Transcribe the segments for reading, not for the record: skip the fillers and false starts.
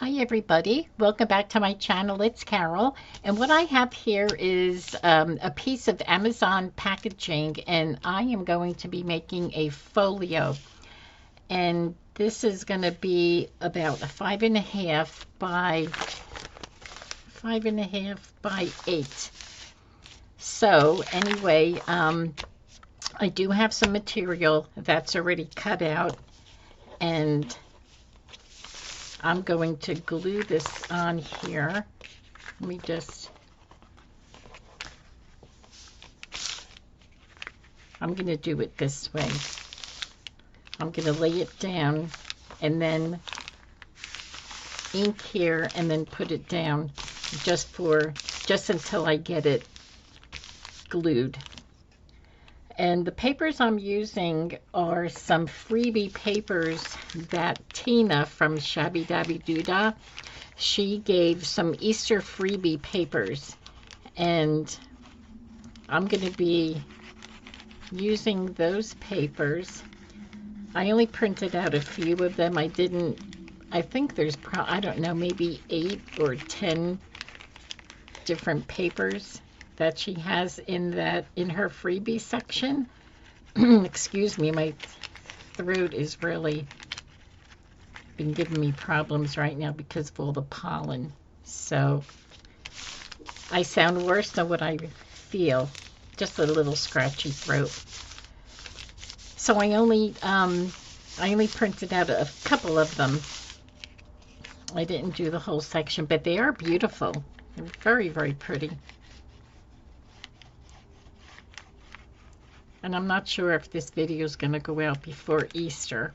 Hi everybody, welcome back to my channel. It's Carol, and what I have here is a piece of Amazon packaging, and I am going to be making a folio, and this is going to be about a 5.5 by 8. So anyway, I do have some material that's already cut out, and I'm going to glue this on here. Let me I'm going to do it this way. I'm going to lay it down and then ink here and then put it down just until I get it glued. And the papers I'm using are some freebie papers that Tina from ShabbyDabbyDooDah, she gave some Easter freebie papers, and I'm going to be using those papers. I only printed out a few of them. I think there's I don't know, maybe 8 or 10 different papers that she has in her freebie section. Excuse me, my throat is really been giving me problems right now because of all the pollen. So I sound worse than what I feel. Just a little scratchy throat. So I only printed out a couple of them. I didn't do the whole section, but they are beautiful. They're very, very pretty. And I'm not sure if this video is going to go out before Easter.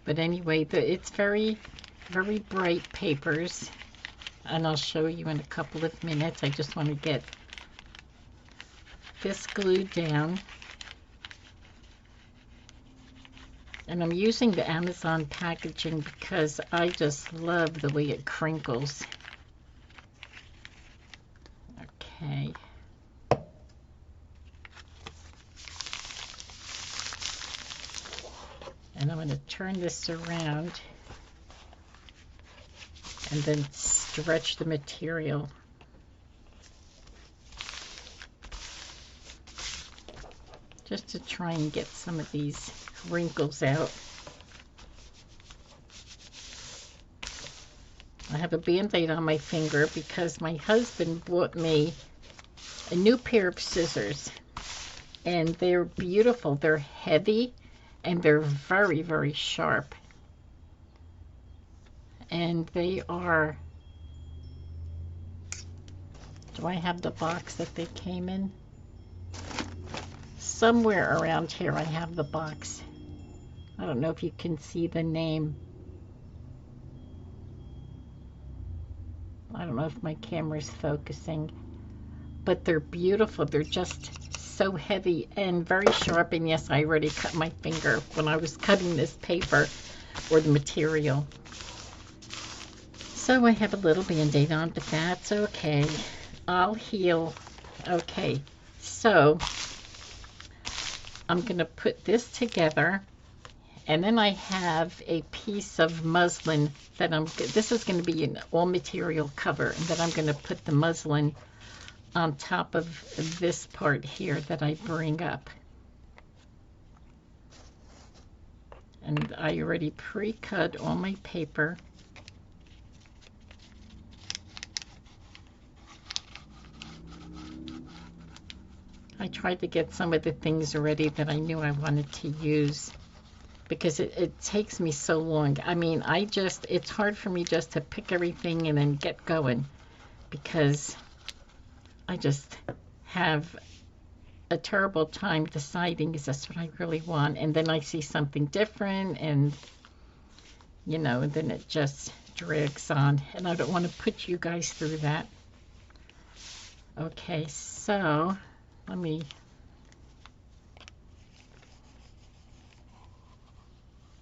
But anyway, it's very, very bright papers. And I'll show you in a couple of minutes. I just want to get this glued down. And I'm using the Amazon packaging because I just love the way it crinkles. Okay. And I'm going to turn this around and then stretch the material. Just to try and get some of these wrinkles out. I have a band-aid on my finger because my husband bought me a new pair of scissors, and they're beautiful. They're heavy and they're very, very sharp. And they are, do I have the box that they came in? Somewhere around here I have the box. I don't know if you can see the name. I don't know if my camera's focusing, but they're beautiful. They're just so heavy and very sharp. And yes, I already cut my finger when I was cutting this paper or the material. So I have a little band-aid on, but that's okay. I'll heal. Okay, so I'm going to put this together, and then I have a piece of muslin that this is going to be an all-material cover, and then I'm going to put the muslin on top of this part here that I bring up. And I already pre-cut all my paper. I tried to get some of the things already that I knew I wanted to use because it takes me so long. I mean, it's hard for me just to pick everything and then get going because I just have a terrible time deciding, is this what I really want? And then I see something different, and you know, and then it just drags on, and I don't want to put you guys through that. Okay, so let me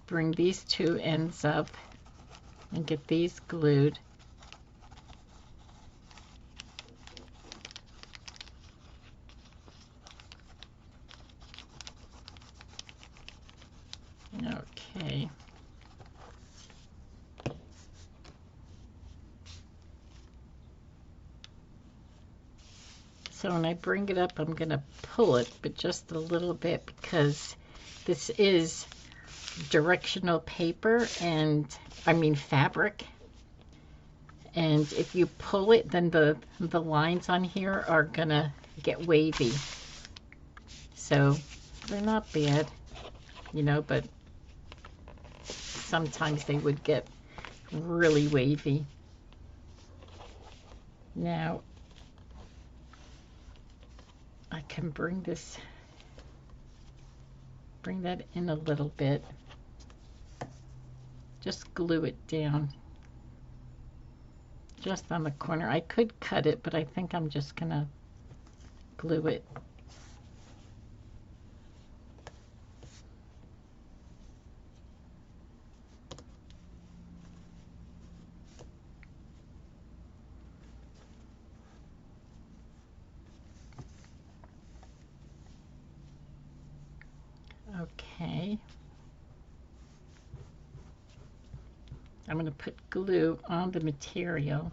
bring these two ends up and get these glued. Okay. So when I bring it up, I'm going to pull it, but just a little bit, because this is directional paper, and I mean fabric. And if you pull it, then the lines on here are going to get wavy. So they're not bad, you know, but sometimes they would get really wavy. Now, I can bring that in a little bit. Just glue it down. Just on the corner. I could cut it, but I think I'm just gonna glue it. Okay. I'm going to put glue on the material.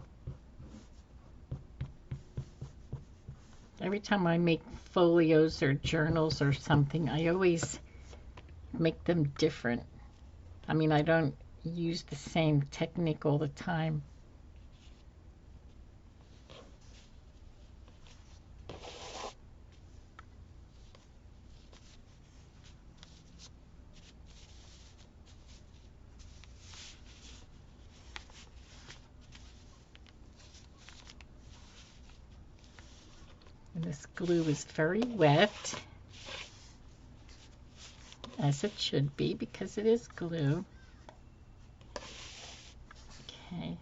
Every time I make folios or journals or something, I always make them different. I mean, I don't use the same technique all the time. And this glue is very wet, as it should be, because it is glue. Okay.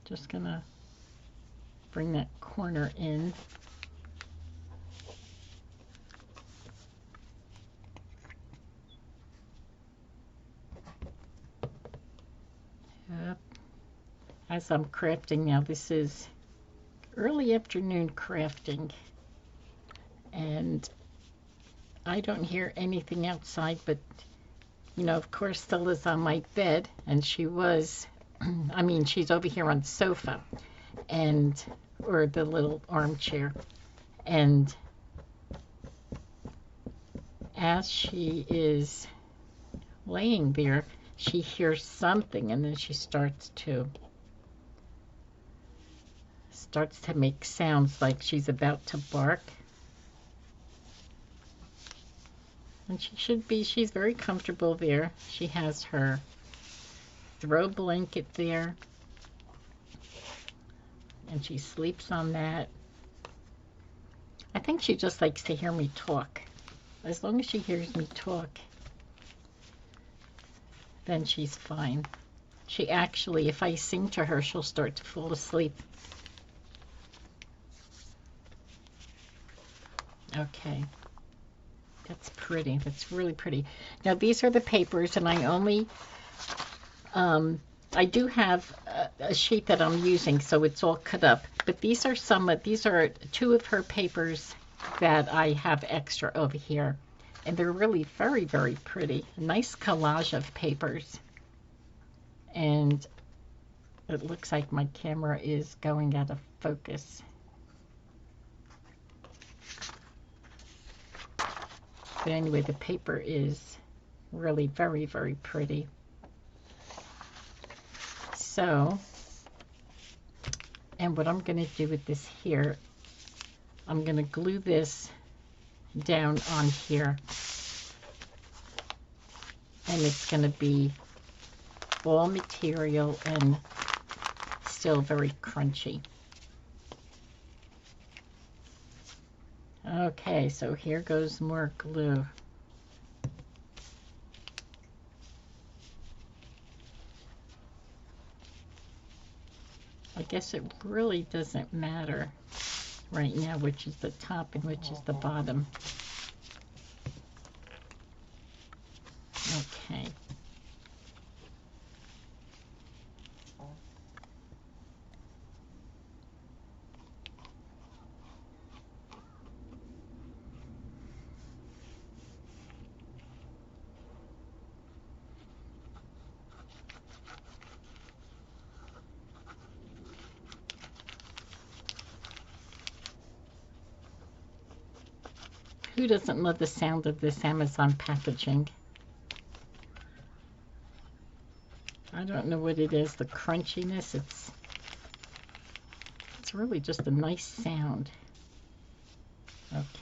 Just gonna bring that corner in. Yep. As I'm crafting now, this is early afternoon crafting, and I don't hear anything outside, but you know, of course, Stella's on my bed, and she was, I mean, she's over here on the sofa, and, or the little armchair, and as she is laying there, she hears something, and then she starts to make sounds like she's about to bark. And she should be, she's very comfortable there. She has her throw blanket there, and she sleeps on that. I think she just likes to hear me talk. As long as she hears me talk, then she's fine. She actually, if I sing to her, she'll start to fall asleep. Okay. That's pretty. That's really pretty. Now, these are the papers, and I only, I do have a sheet that I'm using, so it's all cut up. But these are these are two of her papers that I have extra over here. And they're really very, very pretty. A nice collage of papers. And it looks like my camera is going out of focus. But anyway, the paper is really very, very pretty. So, and what I'm going to do with this here, I'm going to glue this down on here. And it's going to be all material and still very crunchy. Okay, so here goes more glue. I guess it really doesn't matter right now which is the top and which is the bottom. Okay. Who doesn't love the sound of this Amazon packaging? I don't know what it is, the crunchiness. It's really just a nice sound.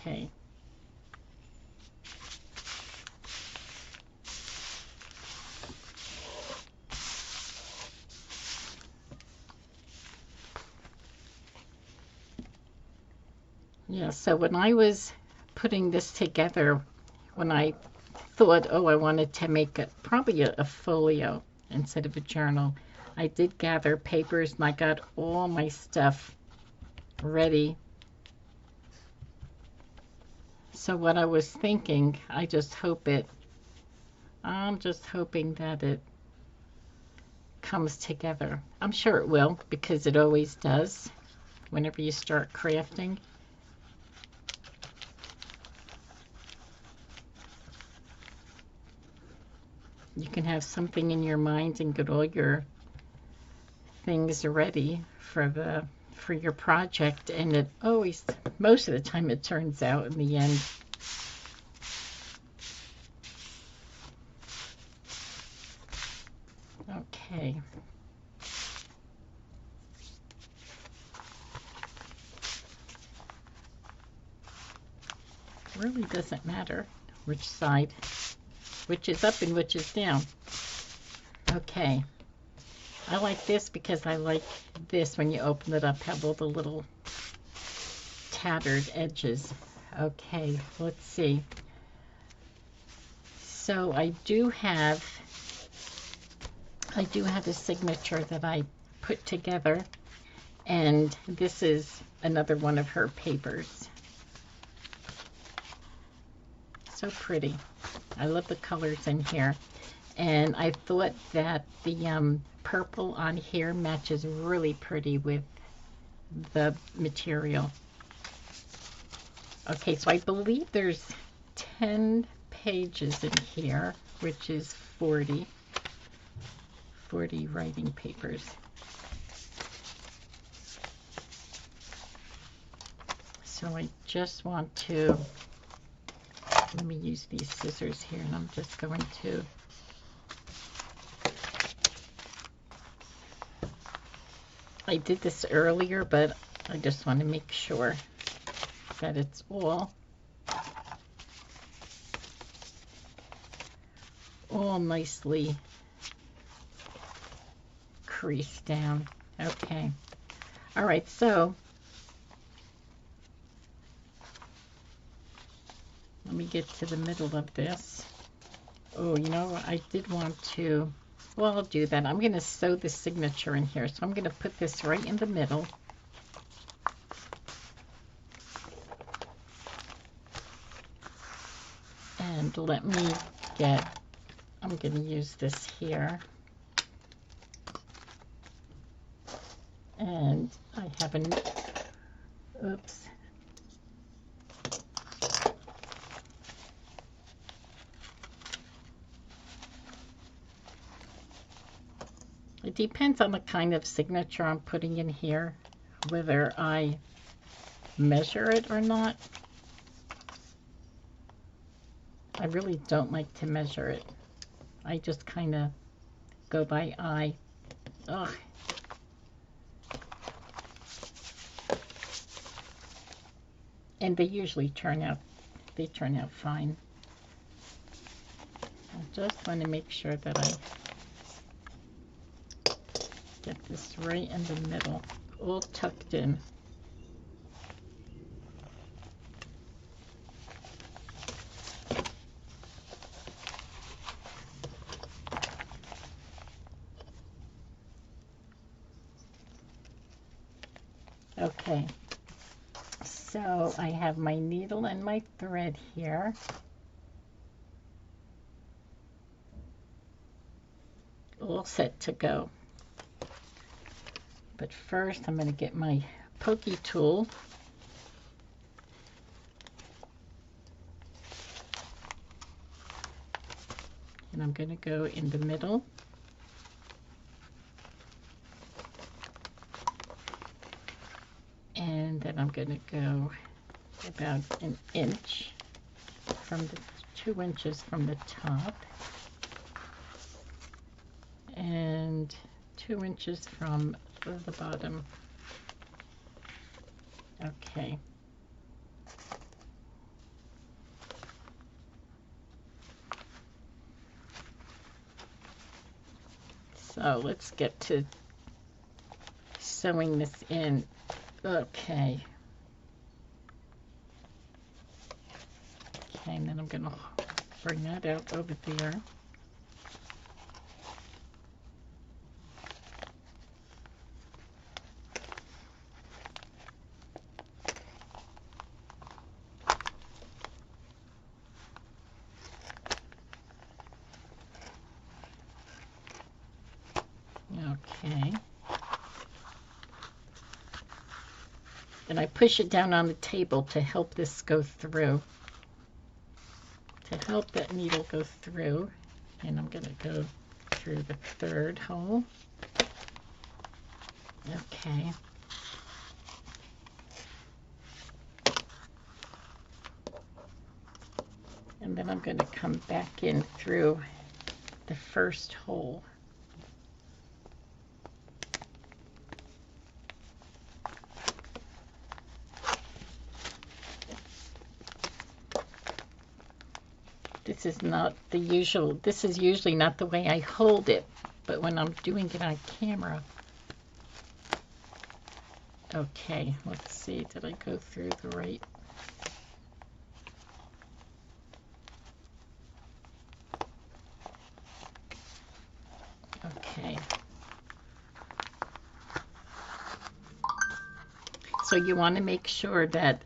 Okay. Yeah, so when I was putting this together, when I thought, oh, I wanted to make probably a folio instead of a journal, I did gather papers and I got all my stuff ready. So what I was thinking, I'm just hoping that it comes together. I'm sure it will, because it always does whenever you start crafting. You can have something in your mind and get all your things ready for your project, and it always, most of the time, it turns out in the end. Okay. It really doesn't matter which side, which is up and which is down. Okay. I like this because I like this when you open it up, have all the little tattered edges. Okay, let's see. So I do have a signature that I put together, and this is another one of her papers. So pretty. I love the colors in here, and I thought that the purple on here matches really pretty with the material. Okay, so I believe there's 10 pages in here, which is 40 writing papers. So I just want to, let me use these scissors here, and I'm just going to I did this earlier, but I just want to make sure that it's all nicely creased down. Okay. All right, so let me get to the middle of this. Oh, you know, I did want to, well, I'll do that. I'm going to sew the signature in here. So I'm going to put this right in the middle. And let me get, I'm going to use this here. And I have an, oops. It depends on the kind of signature I'm putting in here, whether I measure it or not. I really don't like to measure it. I just kind of go by eye. Ugh. And they usually turn out fine. I just want to make sure that I get this right in the middle, all tucked in. Okay, so I have my needle and my thread here. All set to go. But first I'm going to get my pokey tool. And I'm going to go in the middle. And then I'm going to go about an inch from the 2 inches from the top and 2 inches from the bottom. Okay. So let's get to sewing this in. Okay. Okay, and then I'm going to bring that out over there. Okay. And I push it down on the table to help this go through. To help that needle go through. And I'm going to go through the 3rd hole. Okay. And then I'm going to come back in through the 1st hole. This is not the usual, this is usually not the way I hold it, but when I'm doing it on camera. Okay, let's see, did I go through the right? Okay. So you want to make sure that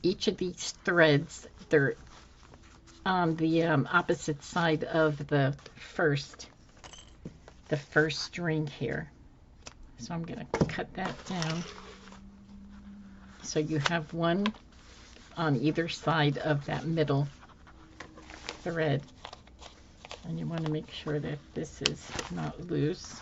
each of these threads, they're on the opposite side of the first string here. So I'm going to cut that down. So you have one on either side of that middle thread. And you want to make sure that this is not loose.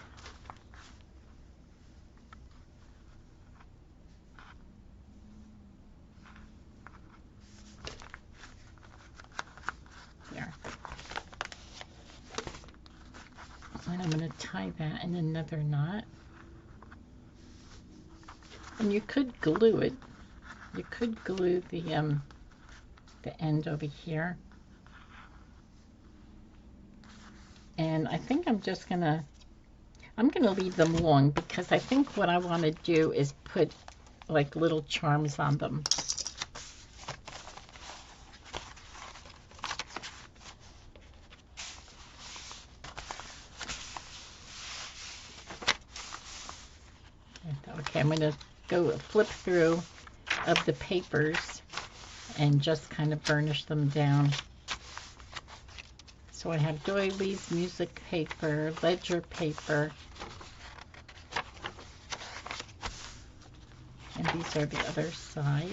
There. And I'm going to tie that in another knot. And you could glue it. You could glue the end over here. And I think I'm gonna leave them long because I think what I want to do is put like little charms on them. Okay, I'm gonna go flip through of the papers and just kind of burnish them down. So I have doilies, music paper, ledger paper, and these are the other side.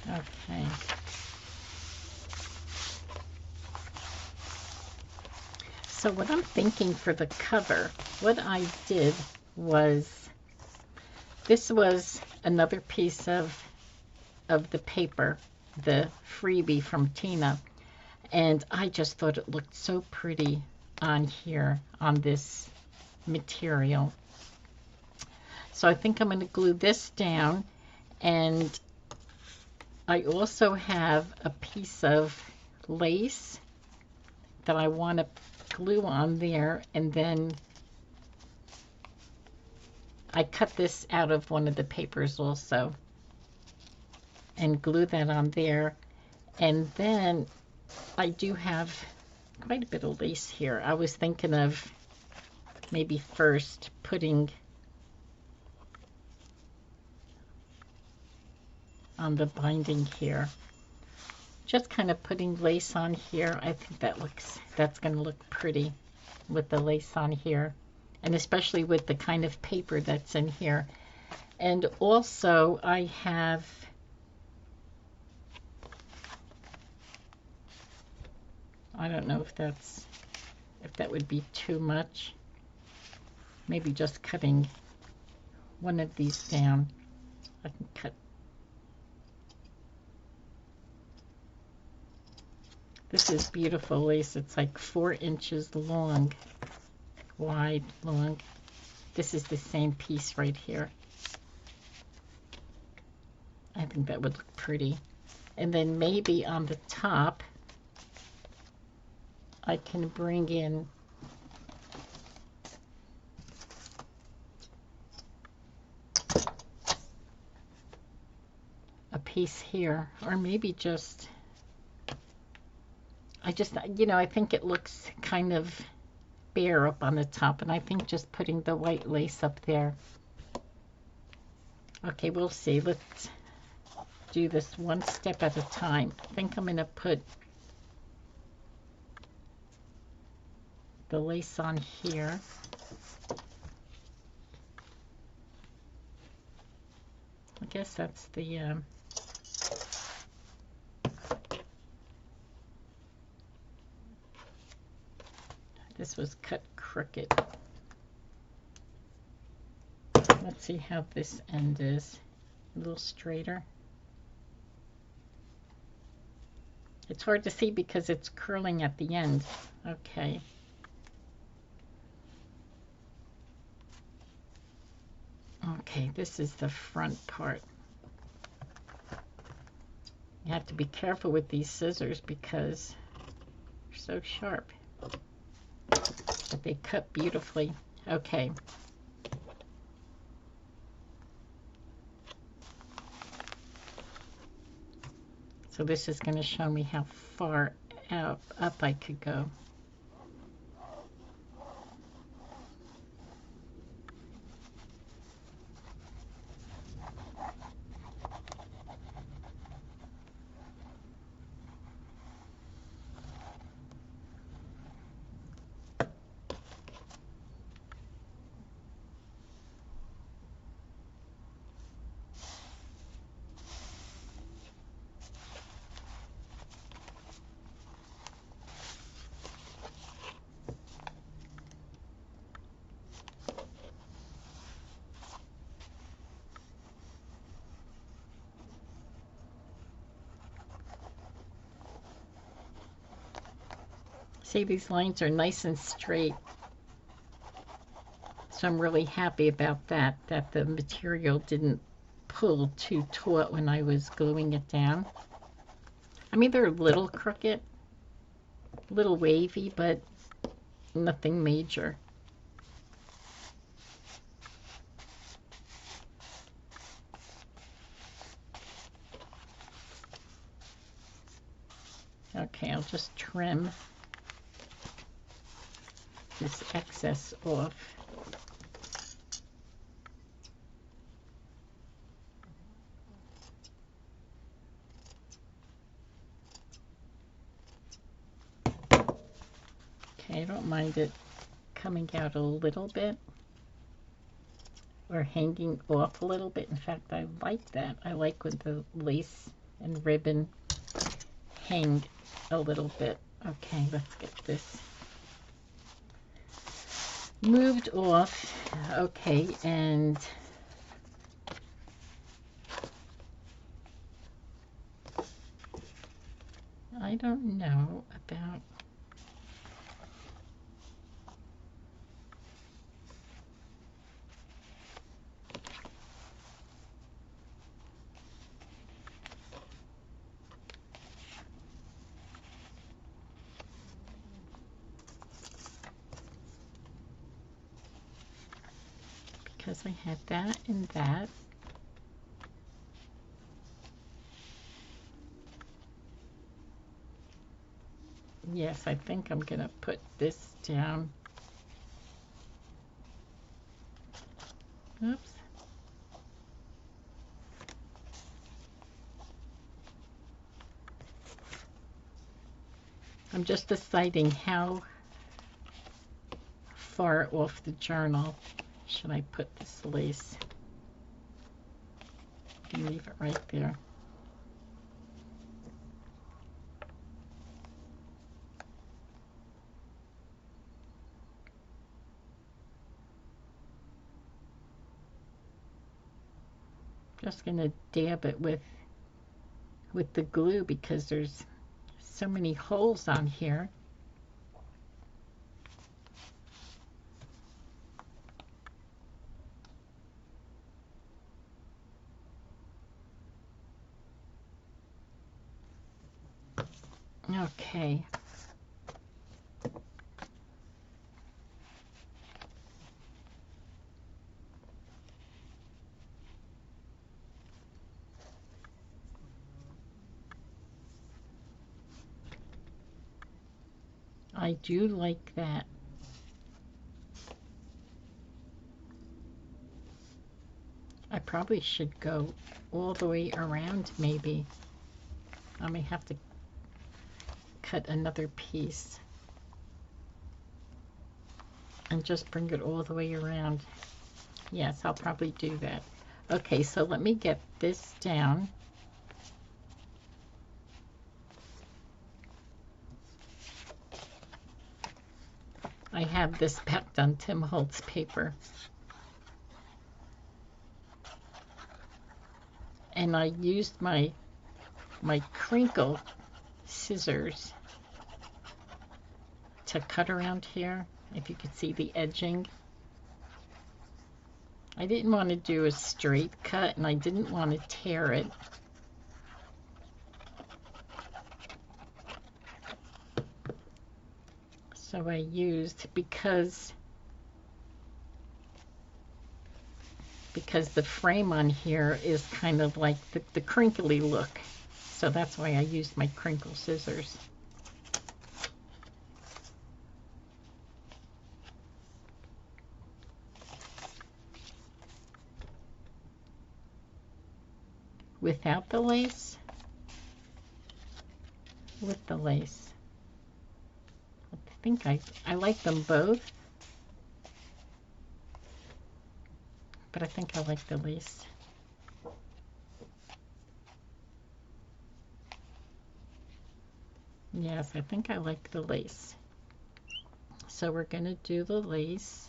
Okay. So what I'm thinking for the cover, what I did was, this was another piece of the paper, the freebie from Tina, and I just thought it looked so pretty on here, on this material. So I think I'm going to glue this down, and I also have a piece of lace that I want to glue on there, and then I cut this out of one of the papers also and glue that on there. And then I do have quite a bit of lace here. I was thinking of maybe first putting on the binding here, just kind of putting lace on here. I think that's going to look pretty with the lace on here, and especially with the kind of paper that's in here. And also I have I don't know if that would be too much. maybe just cutting one of these down. I can cut. This is beautiful lace. It's like 4 inches long, wide, long. This is the same piece right here. I think that would look pretty. And then maybe on the top, I can bring in a piece here, or maybe just, I think it looks kind of bare up on the top, and I think just putting the white lace up there. Okay, we'll see. Let's do this one step at a time. I think I'm going to put the lace on here. I guess that's the this was cut crooked. Let's see how this end is. A little straighter. It's hard to see because it's curling at the end. Okay. Okay, this is the front part. You have to be careful with these scissors because they're so sharp. But they cut beautifully. Okay. So this is going to show me how far up I could go. See, these lines are nice and straight. So I'm really happy about that the material didn't pull too taut when I was gluing it down. I mean, they're a little crooked, a little wavy, but nothing major. Okay, I'll just trim this excess off. Okay, I don't mind it coming out a little bit or hanging off a little bit. In fact, I like that. I like when the lace and ribbon hang a little bit. Okay, let's get this moved off. Okay, and I don't know about because I had that and that. Yes, I think I'm going to put this down. Oops. I'm just deciding how far off the journal should I put this lace. And leave it right there. Just gonna dab it with the glue because there's so many holes on here. Okay. I do like that. I probably should go all the way around maybe. I may have to cut another piece and just bring it all the way around. Yes, I'll probably do that. Okay, so let me get this down. I have this packed on Tim Holtz paper. And I used my crinkle scissors to cut around here, if you could see the edging. I didn't want to do a straight cut, and I didn't want to tear it. So I used, because the frame on here is kind of like the crinkly look. So that's why I used my crinkle scissors. Without the lace? With the lace. I think I like them both. But I think I like the lace. Yes, I think I like the lace. So we're going to do the lace.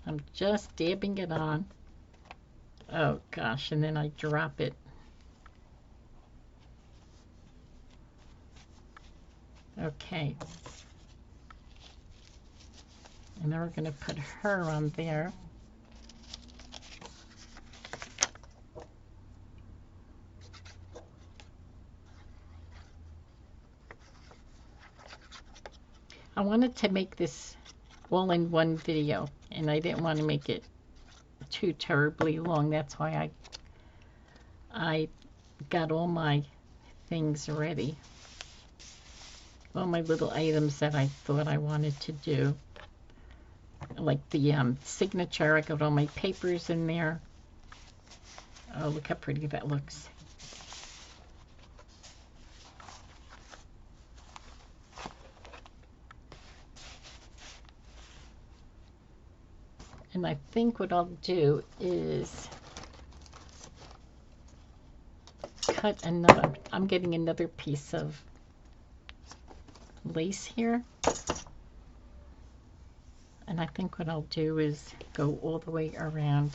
I'm just dabbing it on. Oh gosh, and then I drop it. Okay. And then we're going to put her on there. I wanted to make this all in one video, and I didn't want to make it too terribly long. That's why I got all my things ready. All my little items that I thought I wanted to do. Like the signature, I got all my papers in there. Oh, look how pretty that looks. And I think what I'll do is cut another, I'm getting another piece of lace here. And I think what I'll do is go all the way around.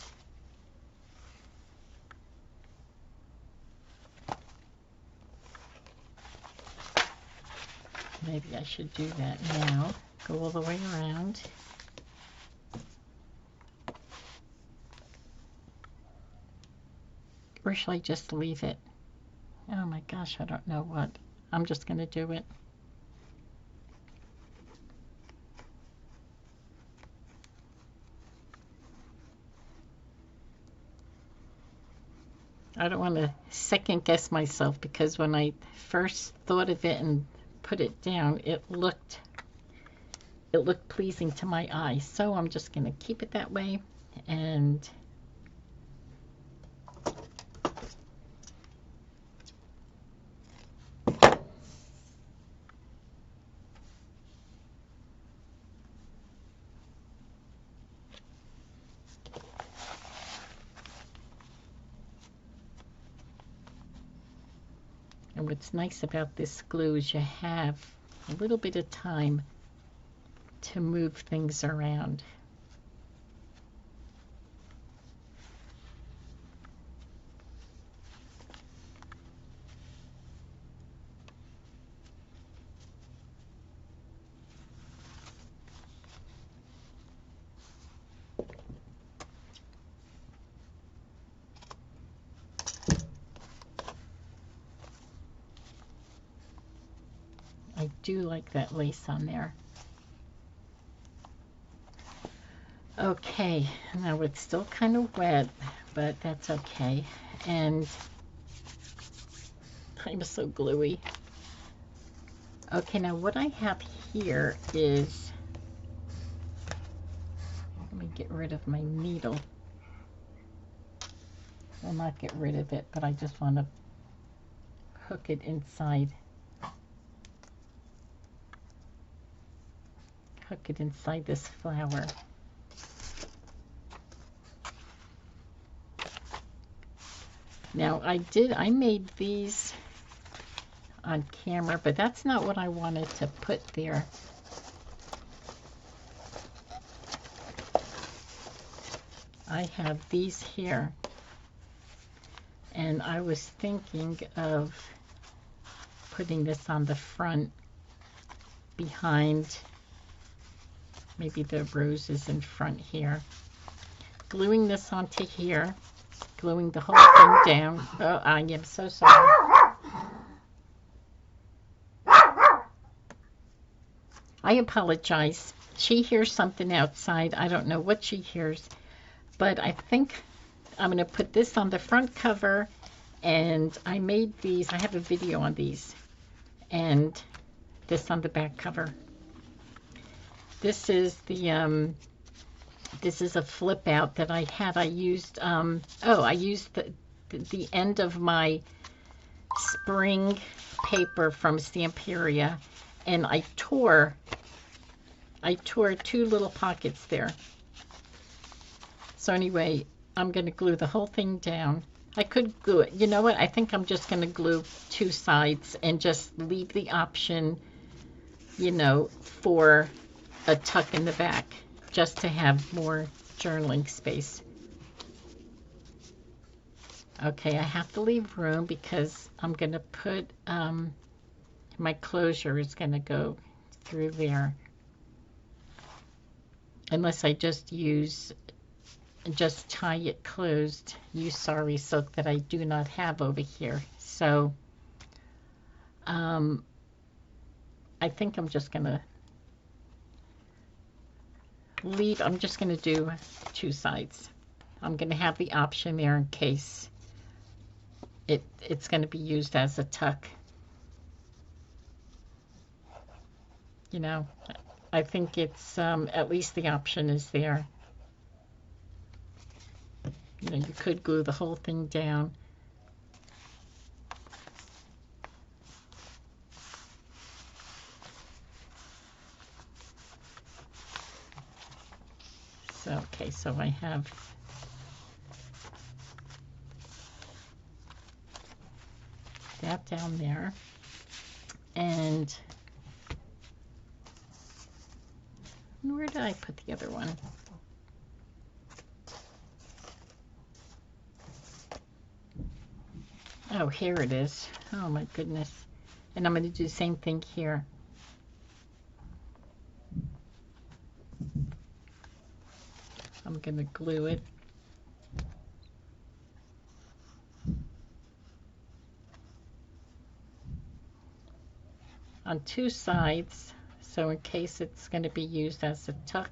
Maybe I should do that now. Go all the way around. Or shall I just leave it? Oh my gosh, I don't know what. I'm just going to do it. I don't want to second guess myself, because when I first thought of it and put it down, it looked pleasing to my eye. So I'm just going to keep it that way. And what's nice about this glue is you have a little bit of time to move things around. I do like that lace on there. Okay, now it's still kind of wet, but that's okay. And I'm so gluey. Okay, now what I have here is, let me get rid of my needle. Well, not get rid of it, but I just want to hook it inside. Hook it inside this flower. Now I made these on camera, but that's not what I wanted to put there. I have these here, and I was thinking of putting this on the front behind maybe the roses in front here. Gluing this onto here, gluing the whole thing down. Oh, I am so sorry. I apologize. She hears something outside. I don't know what she hears, but I think I'm going to put this on the front cover, and I made these. I have a video on these, and this on the back cover. This is the this is a flip out that I had. I used I used the end of my spring paper from Stamperia, and I tore 2 little pockets there. So anyway, I'm going to glue the whole thing down. I could glue it. You know what? I think I'm just going to glue 2 sides and just leave the option, you know, for a tuck in the back, just to have more journaling space. Okay, I have to leave room because I'm going to put, my closure is going to go through there. Unless I just tie it closed, use sari silk that I do not have over here. So, I think I'm just going to leave. I'm just going to do 2 sides. I'm going to have the option there in case it's going to be used as a tuck. You know, I think it's at least the option is there. You know, you could glue the whole thing down. So, okay, so I have that down there. And where did I put the other one? Oh, here it is. Oh my goodness. And I'm going to do the same thing here. I'm going to glue it. On 2 sides, so in case it's going to be used as a tuck,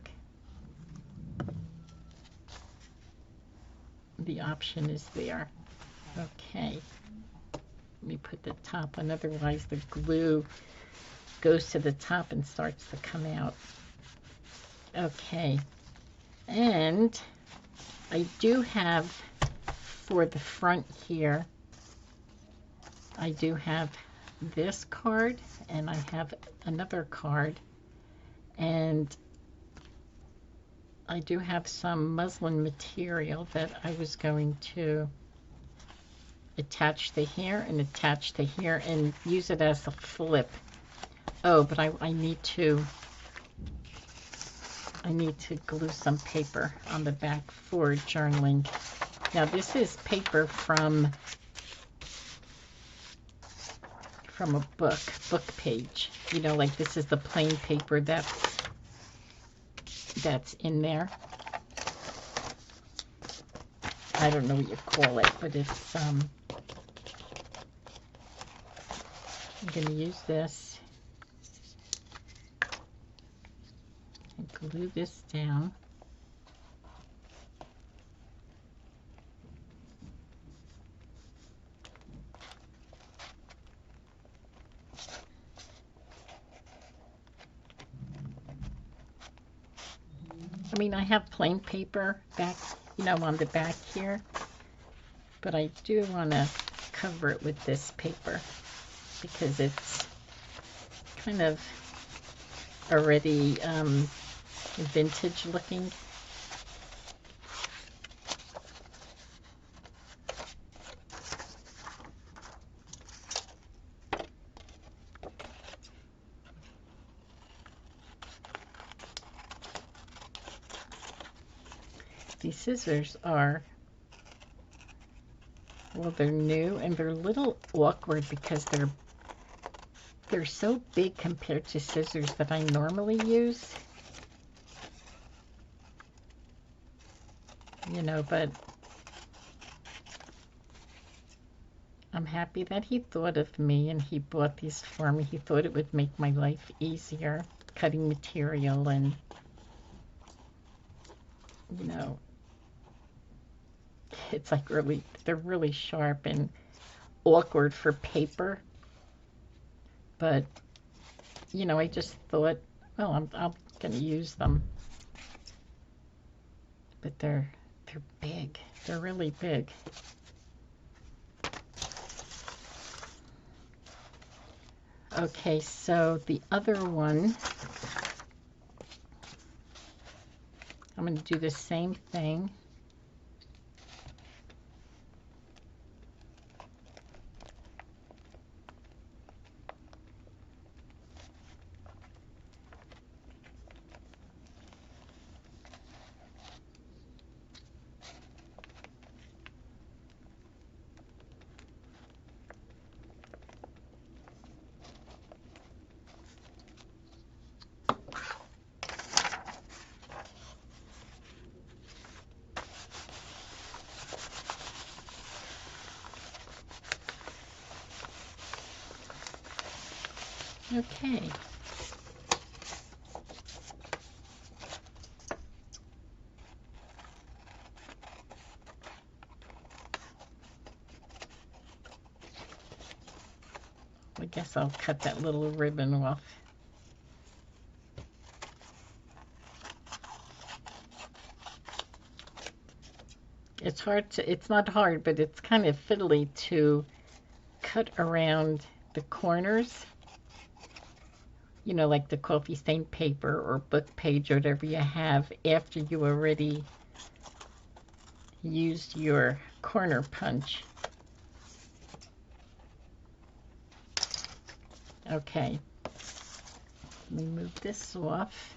the option is there. Okay. Let me put the top on, otherwise the glue goes to the top and starts to come out. Okay. And I do have, for the front here, I do have this card, and I have another card, and I do have some muslin material that I was going to attach to here and attach to here and use it as a flip. Oh, but I need to I need to glue some paper on the back for journaling. Now this is paper from a book page. You know, like this is the plain paper that's in there. I don't know what you call it, but it's I'm going to use this and glue this down. I mean, I have plain paper back, you know, on the back here, but I do want to cover it with this paper because it's kind of already vintage looking. These scissors are, well, they're new and they're a little awkward because they're so big compared to scissors that I normally use. You know, but I'm happy that he thought of me and he bought these for me. He thought it would make my life easier, cutting material and, you know, it's like they're really sharp and awkward for paper. But, you know, I just thought, well, I'm going to use them. But they're big. They're really big. Okay, so the other one, I'm going to do the same thing. Okay. I guess I'll cut that little ribbon off. It's not hard, but it's kind of fiddly to cut around the corners. You know, like the coffee stain paper or book page or whatever you have after you already used your corner punch. Okay, let me move this off.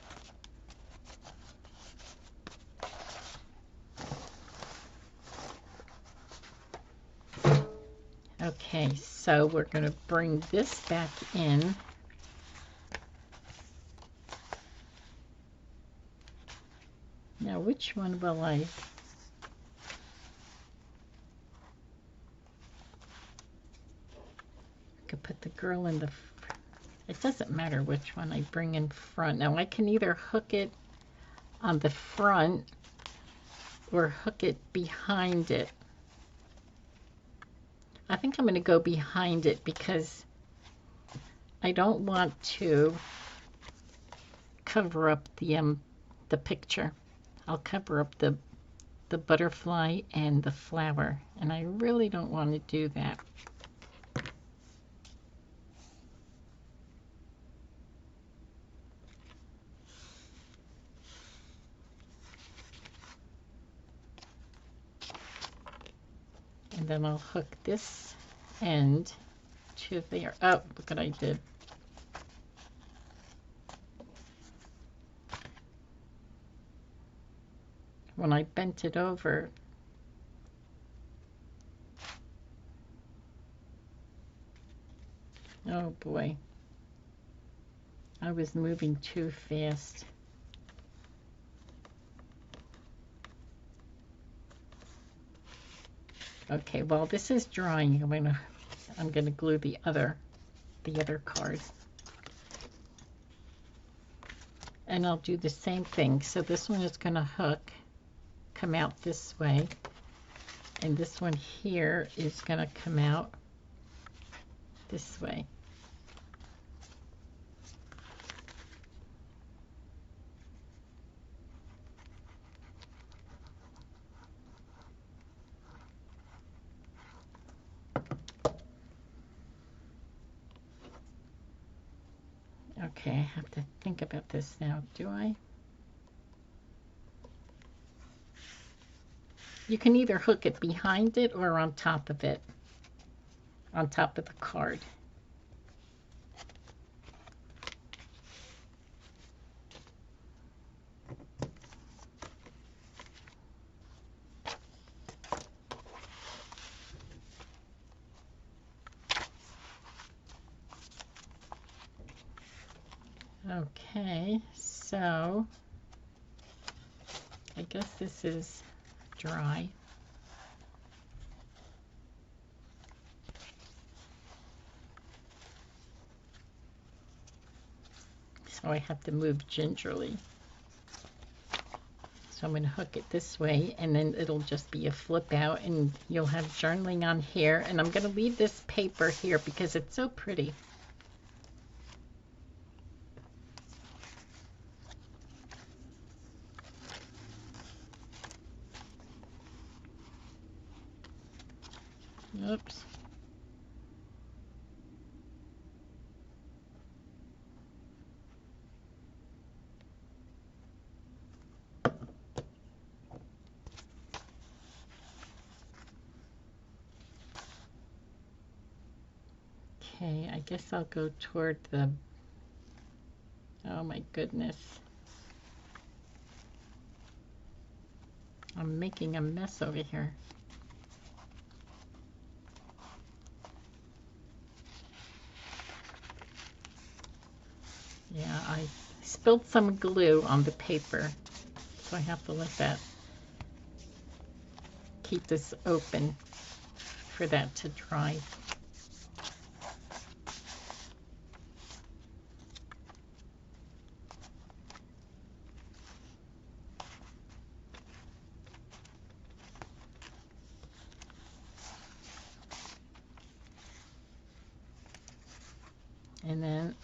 Okay, so we're going to bring this back in. Now, which one will I could put the girl in the, it doesn't matter which one I bring in front. Now, I can either hook it on the front or hook it behind it. I think I'm going to go behind it because I don't want to cover up the picture. I'll cover up the butterfly and the flower, and I really don't want to do that. And then I'll hook this end to there. Oh, look what I did. when I bent it over. Oh boy, I was moving too fast. Okay, while this is drying, I'm gonna glue the other card. And I'll do the same thing. So this one is gonna come out this way, and this one here is gonna come out this way. Okay, I have to think about this now. Do I? You can either hook it behind it or on top of it, on top of the card. Okay, so I guess this is dry. So I have to move gingerly. So I'm going to hook it this way, and then it'll just be a flip out, and you'll have journaling on here. And I'm going to leave this paper here because it's so pretty. Oops. Okay, I guess I'll go toward the, oh my goodness. I'm making a mess over here. Yeah, I spilled some glue on the paper, so I have to let that, keep this open for that to dry. And then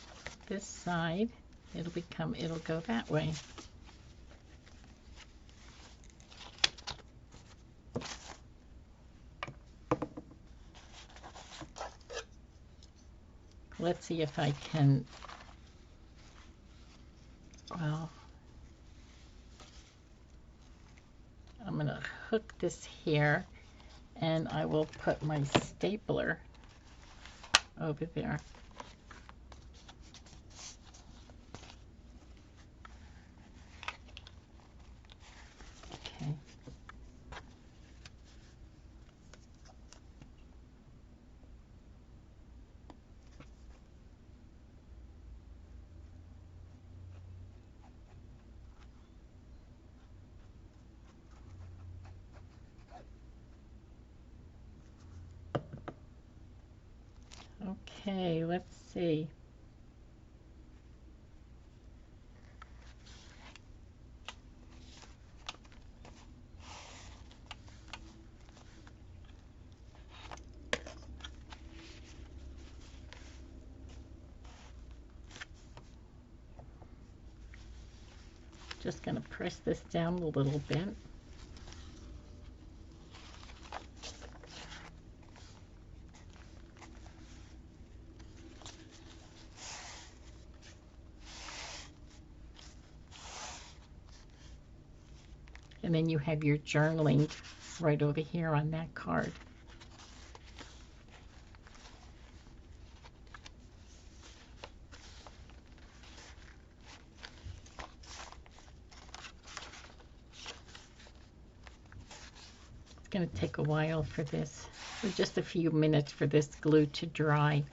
this side, it'll go that way. Let's see if I can, well, I'm going to hook this here, and I will put my stapler over there. Okay. Okay, let's see. Just going to press this down a little bit. And then you have your journaling right over here on that card. going to take a while for this, or just a few minutes for this glue to dry.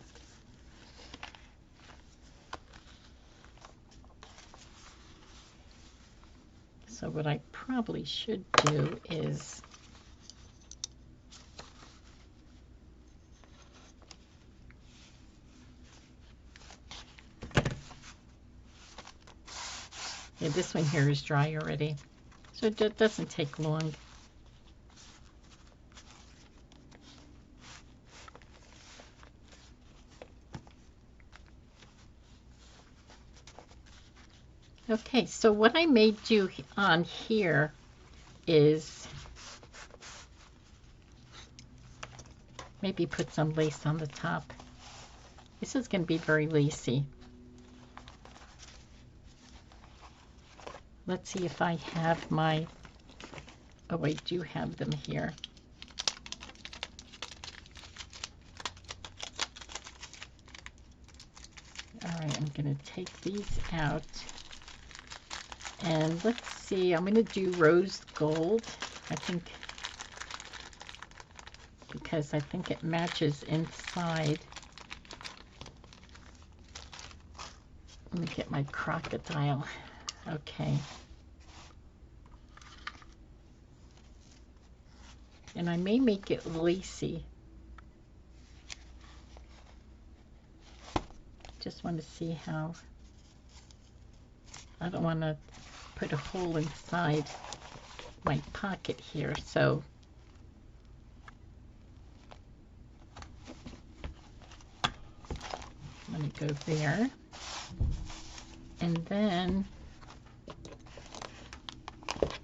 So what I probably should do is yeah, this one here is dry already, so it doesn't take long. Okay, so what I may do on here is maybe put some lace on the top. This is going to be very lacy. Let's see if I have my, oh, I do have them here. All right, I'm going to take these out. And let's see, I'm going to do rose gold, I think, because I think it matches inside. Let me get my crocodile. Okay. And I may make it lacy. Just want to see how. I don't want to put a hole inside my pocket here, so let me go there. And then,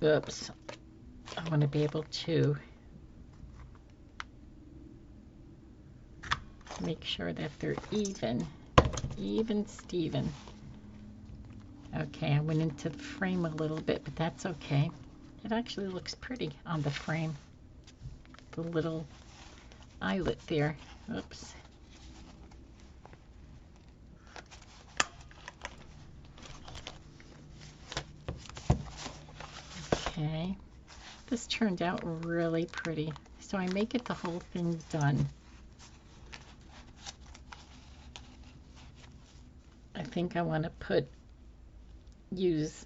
oops, I want to be able to make sure that they're even Steven. Okay, I went into the frame a little bit, but that's okay. It actually looks pretty on the frame. The little eyelet there. Oops. Okay. This turned out really pretty. So I may get the whole thing done. I think I want to use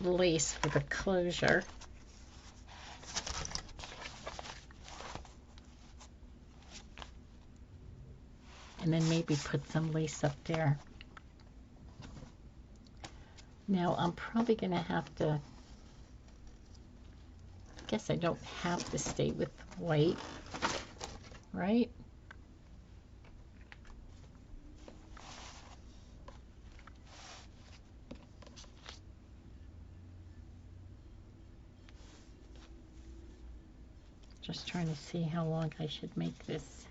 lace for the closure. And then maybe put some lace up there. Now I'm probably going to have to, I guess I don't have to stay with white, right? Just trying to see how long I should make this.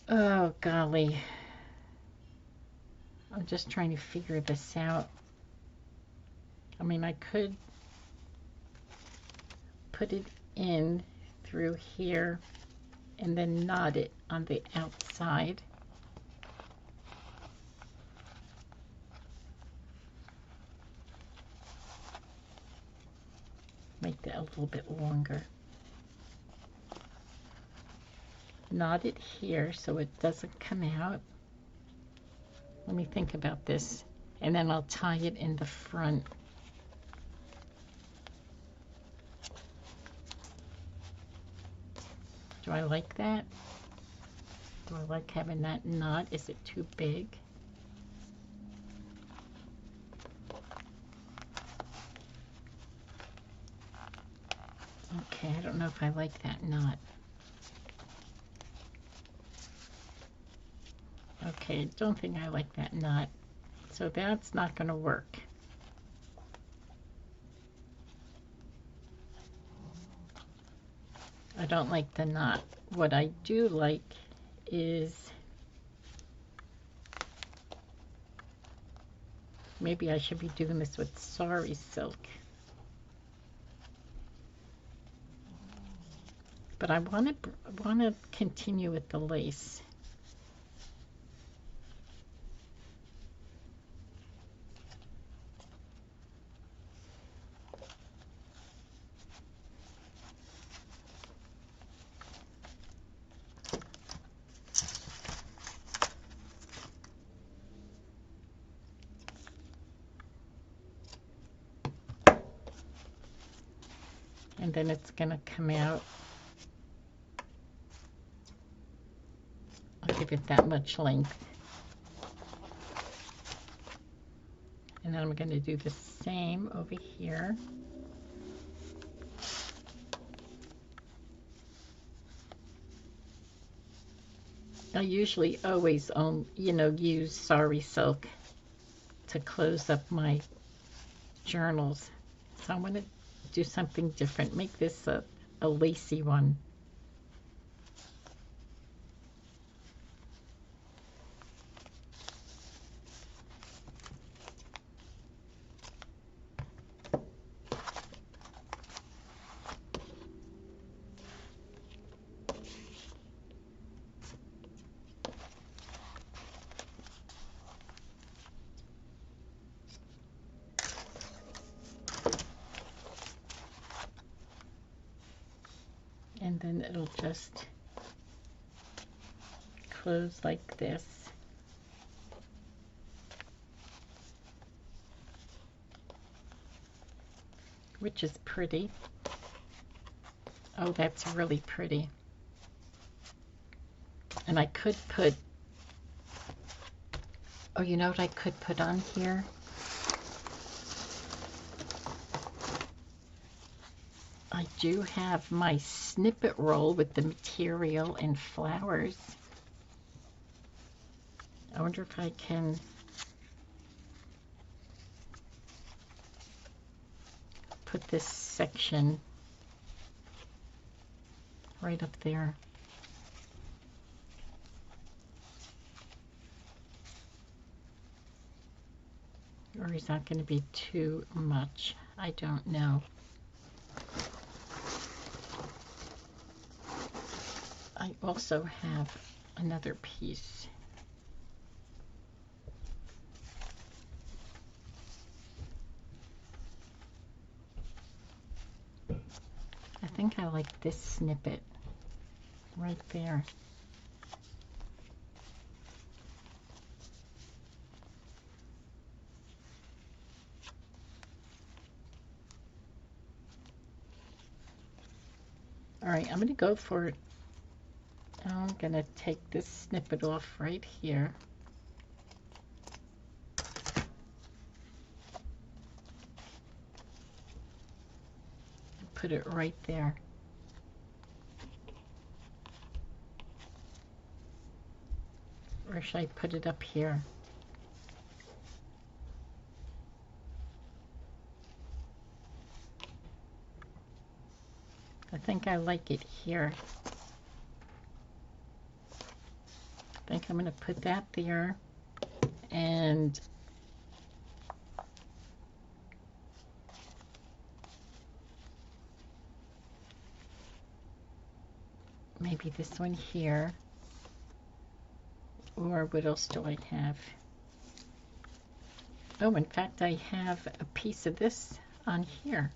Oh, golly. I'm just trying to figure this out. I mean, I could put it in through here and then knot it on the outside. Make that a little bit longer. Knot it here so it doesn't come out. Let me think about this, and then I'll tie it in the front. Do I like that? Do I like having that knot? Is it too big? Okay, I don't know if I like that knot. Okay, I don't think I like that knot. So that's not going to work. I don't like the knot. What I do like is maybe I should be doing this with sari silk. But I want to continue with the lace. and then it's going to come out. I'll give it that much length. And then I'm going to do the same over here. I usually always, use sari silk to close up my journals. So I'm going to do something different. Make this a lacy one. And then it'll just close like this. Which is pretty. Oh, that's really pretty. And I could put, oh, you know what I could put on here? I do have my snippet roll with the material and flowers. I wonder if I can put this section right up there. Or is that going to be too much? I don't know. I also have another piece. I think I like this snippet right there. All right, I'm going to go for it. I'm going to take this snippet off right here. Put it right there. Or should I put it up here? I think I like it here. I think I'm going to put that there. And maybe this one here. Or what else do I have? Oh, in fact, I have a piece of this on here.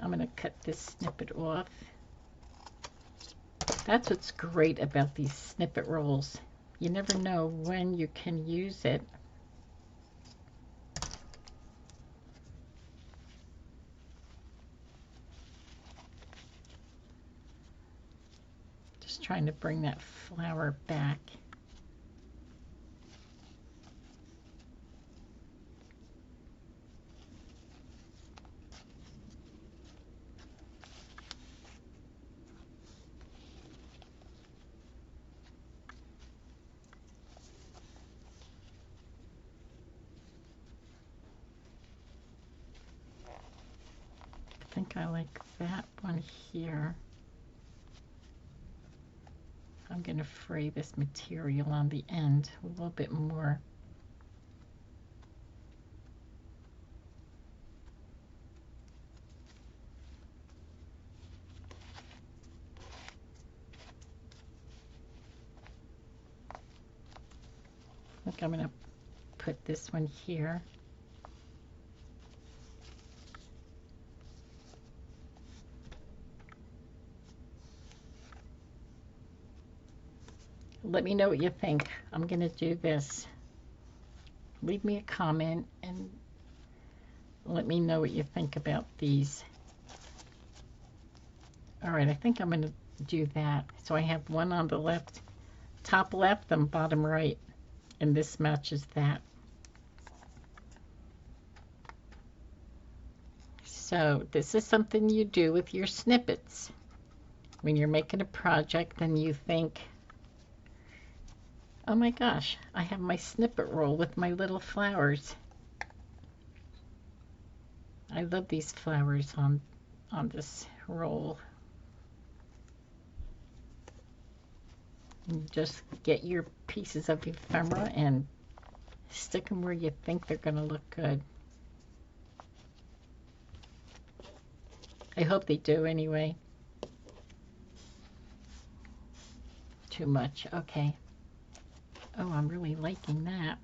I'm going to cut this snippet off. That's what's great about these snippet rolls. You never know when you can use it. Just trying to bring that flower back. I think I like that one here. I'm going to fray this material on the end a little bit more. I think I'm going to put this one here. Let me know what you think. I'm going to do this. leave me a comment and let me know what you think about these. All right, I think I'm going to do that. So I have one on the left, top left and bottom right, and this matches that. So this is something you do with your snippets. When you're making a project and you think, oh my gosh, I have my snippet roll with my little flowers. I love these flowers on this roll. And just get your pieces of ephemera and stick them where you think they're going to look good. I hope they do anyway. Too much. Okay. Oh, I'm really liking that.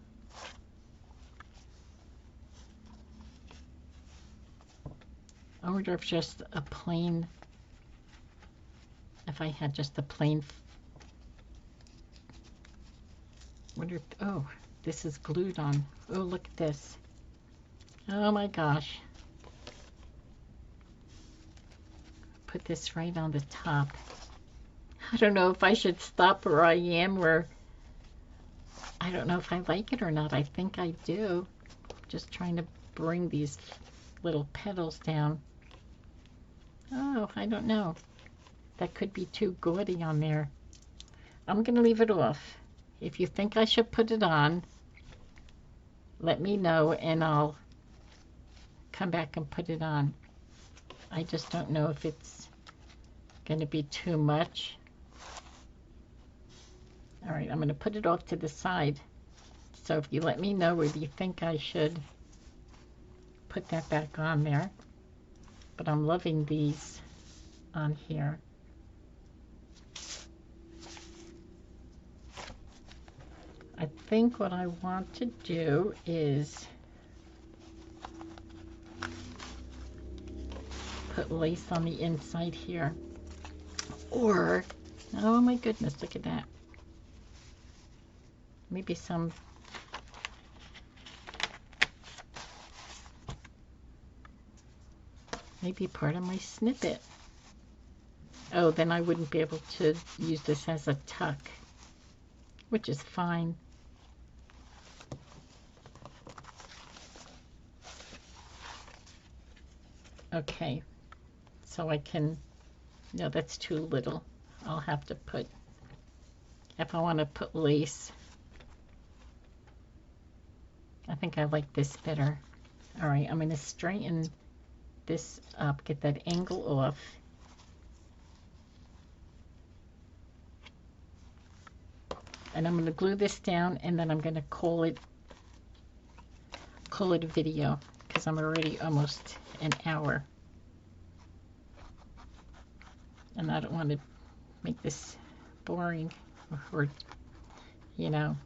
I wonder if just a plain, if I had just a plain, wonder if, oh, this is glued on. Oh, look at this. Oh my gosh. Put this right on the top. I don't know if I should stop where I am, or I don't know if I like it or not. I think I do. Just trying to bring these little petals down. Oh, I don't know. That could be too gaudy on there. I'm going to leave it off. If you think I should put it on, let me know and I'll come back and put it on. I just don't know if it's going to be too much. All right, I'm going to put it off to the side. So if you let me know whether you think I should put that back on there. But I'm loving these on here. I think what I want to do is put lace on the inside here. Or, oh my goodness, look at that. Maybe some, maybe part of my snippet. Oh, then I wouldn't be able to use this as a tuck, which is fine. Okay, so I can, no, that's too little. I'll have to put, if I want to put lace, I think I like this better. All right, I'm going to straighten this up, get that angle off. And I'm going to glue this down, and then I'm going to call it a video, because I'm already almost an hour. And I don't want to make this boring, or you know.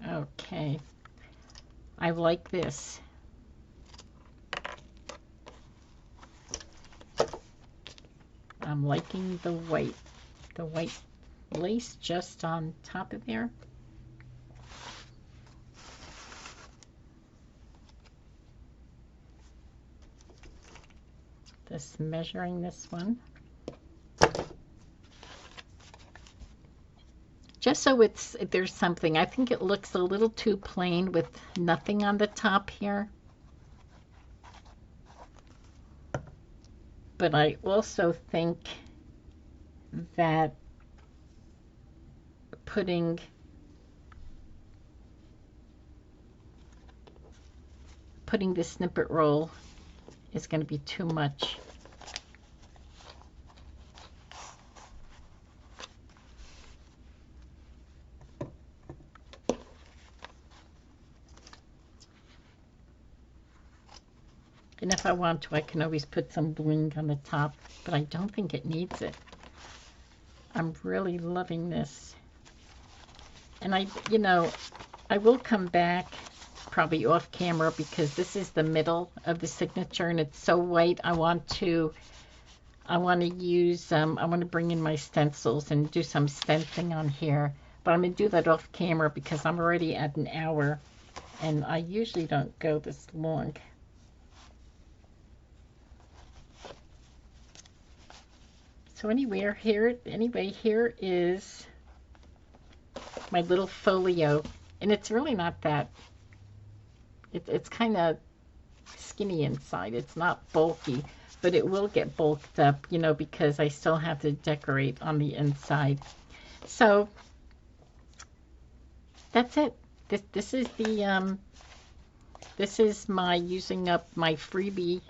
Okay, I like this. I'm liking the white lace just on top of there. Just measuring this one. Just so there's something. I think it looks a little too plain with nothing on the top here. But I also think that putting the snippet roll is going to be too much. And if I want to, I can always put some bling on the top, but I don't think it needs it. I'm really loving this. And I will come back probably off camera, because this is the middle of the signature and it's so white. I want to I want to use, I want to bring in my stencils and do some stenciling on here. But I'm going to do that off camera because I'm already at an hour. And I usually don't go this long. So anyway, here is my little folio. And it's really not that, it's kind of skinny inside. It's not bulky, but it will get bulked up, you know, because I still have to decorate on the inside. So that's it. This is the this is my using up my freebie,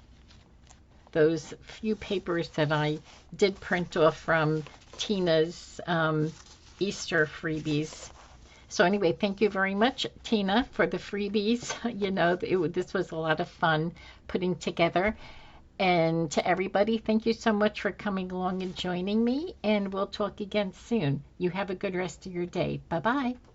those few papers that I did print off from Tina's Easter freebies. So anyway, thank you very much, Tina, for the freebies. You know, this was a lot of fun putting together. And to everybody, thank you so much for coming along and joining me. And we'll talk again soon. You have a good rest of your day. Bye-bye.